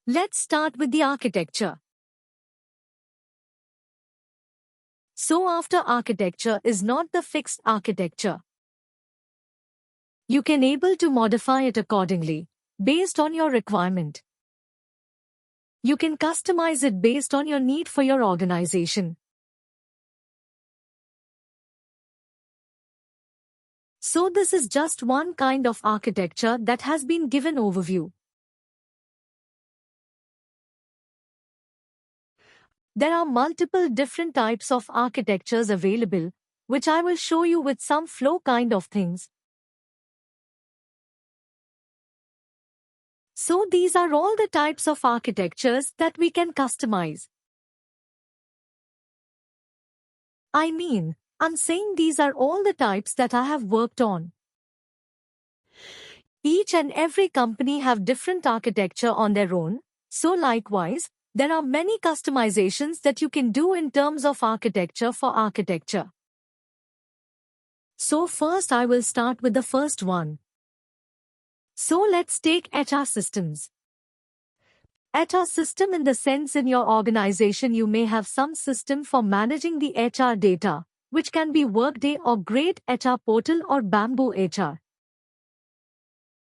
Let's start with the architecture. So after architecture is not the fixed architecture. You can able to modify it accordingly, based on your requirement. You can customize it based on your need for your organization. So this is just one kind of architecture that has been given overview. There are multiple different types of architectures available, which I will show you with some flow kind of things. So these are all the types of architectures that we can customize. I'm saying these are all the types that I have worked on. Each and every company have different architecture on their own, so likewise, there are many customizations that you can do in terms of architecture for architecture. So first I will start with the first one. So let's take HR systems. HR system in the sense in your organization you may have some system for managing the HR data, which can be Workday or Great HR Portal or Bamboo HR.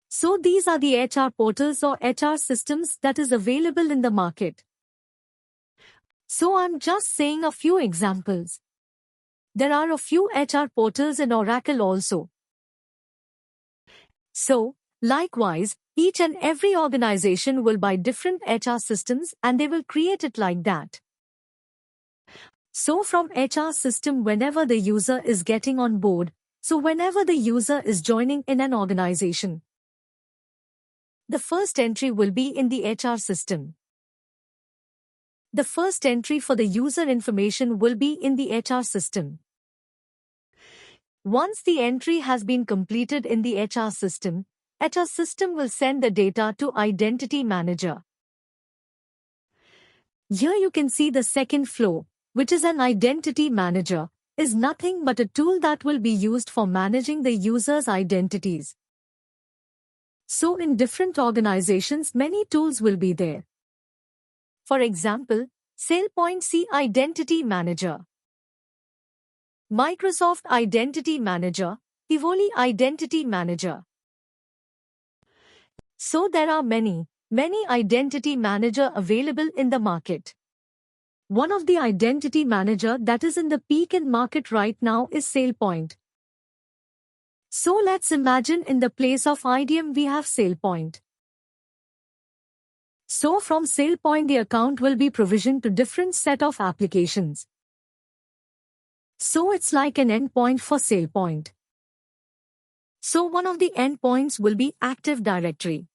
So these are the HR portals or HR systems that is available in the market. So I'm just saying a few examples. There are a few HR portals in Oracle also. So, likewise, each and every organization will buy different HR systems and they will create it like that. So from HR system whenever the user is getting on board, so whenever the user is joining in an organization, the first entry will be in the HR system. The first entry for the user information will be in the HR system. Once the entry has been completed in the HR system will send the data to Identity Manager. Here you can see the second flow, which is an Identity Manager, is nothing but a tool that will be used for managing the user's identities. So in different organizations, many tools will be there. For example, SailPoint C Identity Manager, Microsoft Identity Manager, Tivoli Identity Manager. So there are many identity manager available in the market. One of the identity manager that is in the peak in market right now is SailPoint. So let's imagine in the place of IDM we have SailPoint. So from SailPoint the account will be provisioned to different set of applications. So it's like an endpoint for SailPoint. So one of the endpoints will be Active Directory.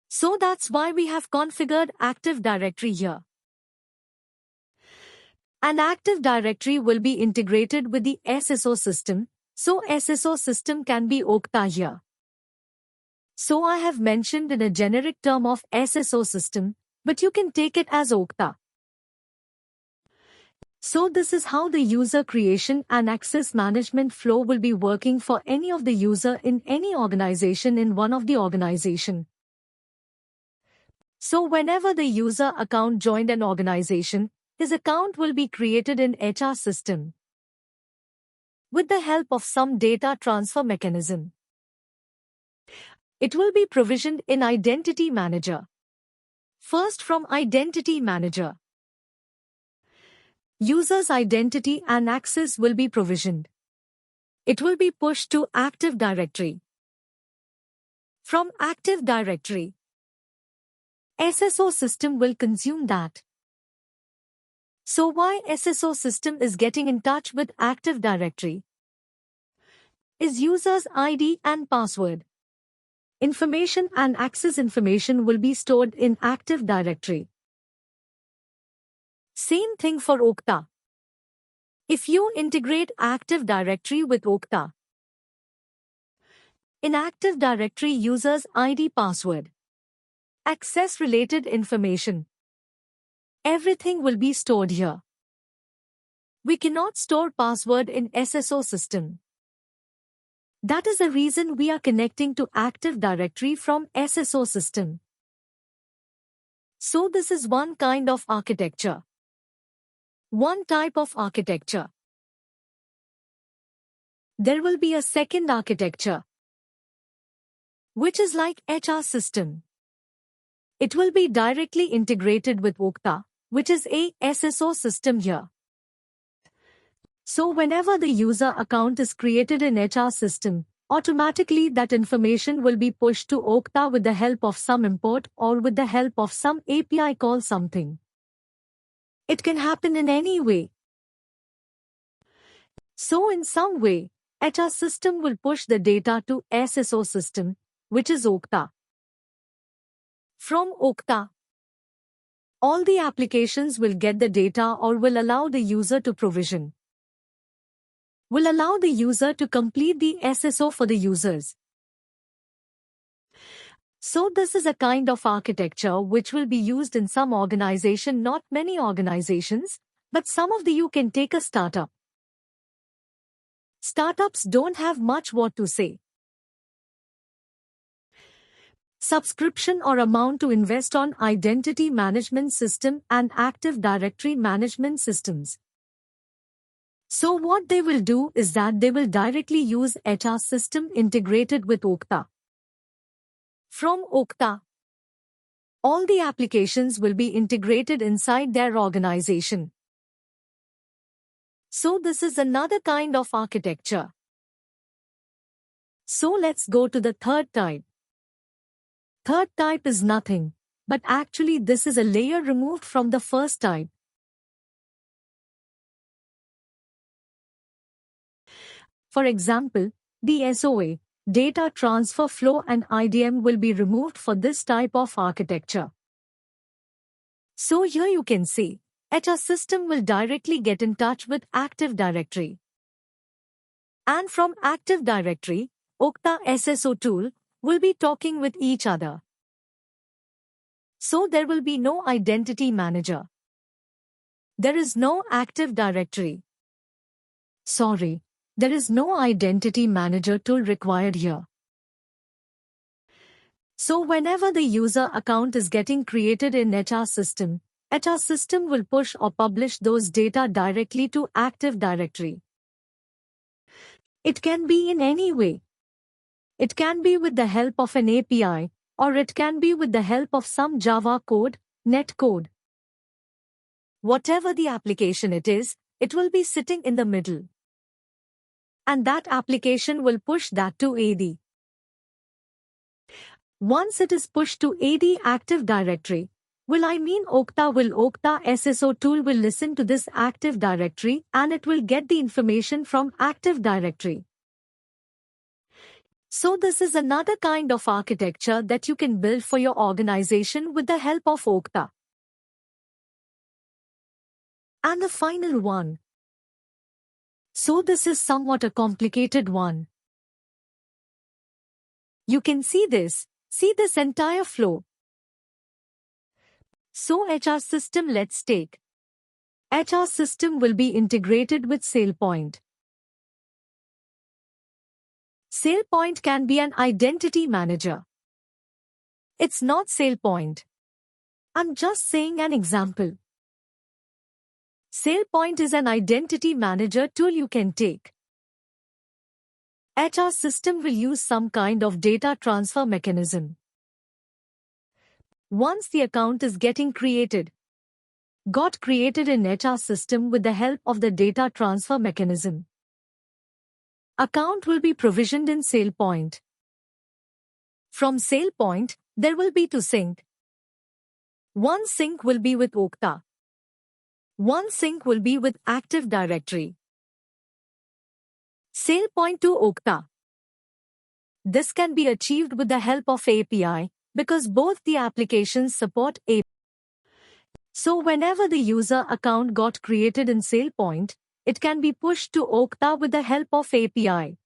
So that's why we have configured Active Directory here. An Active Directory will be integrated with the SSO system, so SSO system can be Okta here. So I have mentioned in a generic term of SSO system, but you can take it as Okta. So this is how the user creation and access management flow will be working for any of the user in any organization in one of the organization. So whenever the user account joined an organization, his account will be created in HR system with the help of some data transfer mechanism. It will be provisioned in Identity Manager. First from Identity Manager, user's identity and access will be provisioned. It will be pushed to Active Directory. From Active Directory, SSO system will consume that. So why SSO system is getting in touch with Active Directory? Is user's ID and password. Information and access information will be stored in Active Directory. Same thing for Okta. If you integrate Active Directory with Okta, in Active Directory user's ID password, access related information, everything will be stored here. We cannot store password in SSO system. That is the reason we are connecting to Active Directory from SSO system. So this is one kind of architecture. One type of architecture. There will be a second architecture, which is like HR system. It will be directly integrated with Okta, which is a SSO system here. So whenever the user account is created in HR system, automatically that information will be pushed to Okta with the help of some import or with the help of some API call something. It can happen in any way. So in some way, HR system will push the data to SSO system, which is Okta. From Okta, all the applications will get the data or will allow the user to provision. Will allow the user to complete the SSO for the users. So this is a kind of architecture which will be used in some organization, not many organizations, but some of the you can take a startup. Startups don't have much what to say. Subscription or amount to invest on identity management system and Active Directory management systems. So what they will do is that they will directly use HR system integrated with Okta. From Okta, all the applications will be integrated inside their organization. So this is another kind of architecture. So let's go to the third type. Third type is nothing, but actually this is a layer removed from the first type. For example, the SOA, data transfer flow and IDM will be removed for this type of architecture. So here you can see, HR system will directly get in touch with Active Directory. And from Active Directory, Okta SSO tool will be talking with each other. So there will be no identity manager. There is no Active Directory. Sorry, there is no identity manager tool required here. So whenever the user account is getting created in HR system will push or publish those data directly to Active Directory. It can be in any way. It can be with the help of an API, or it can be with the help of some Java code, net code. Whatever the application it is, it will be sitting in the middle. And that application will push that to AD. Once it is pushed to AD Active Directory, Okta SSO tool will listen to this Active Directory and it will get the information from Active Directory. So this is another kind of architecture that you can build for your organization with the help of Okta. And the final one. So this is somewhat a complicated one. You can see this entire flow. So HR system, let's take. HR system will be integrated with SailPoint. SailPoint can be an identity manager. It's not SailPoint. I'm just saying an example. SailPoint is an identity manager tool you can take. HR system will use some kind of data transfer mechanism. Once the account is getting got created in HR system with the help of the data transfer mechanism. Account will be provisioned in SailPoint. From SailPoint, there will be two sync. One sync will be with Okta. One sync will be with Active Directory. SailPoint to Okta. This can be achieved with the help of API because both the applications support API. So whenever the user account got created in SailPoint, it can be pushed to Okta with the help of API.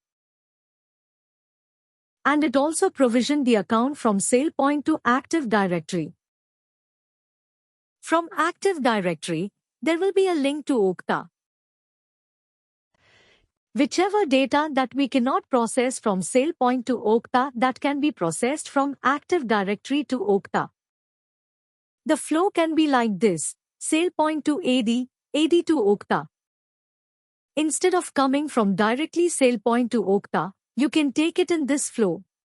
And it also provisioned the account from SailPoint to Active Directory. From Active Directory, there will be a link to Okta. Whichever data that we cannot process from SailPoint to Okta, that can be processed from Active Directory to Okta. The flow can be like this: sale point to AD, AD to Okta. Instead of coming from directly sale point to Okta, you can take it in this flow.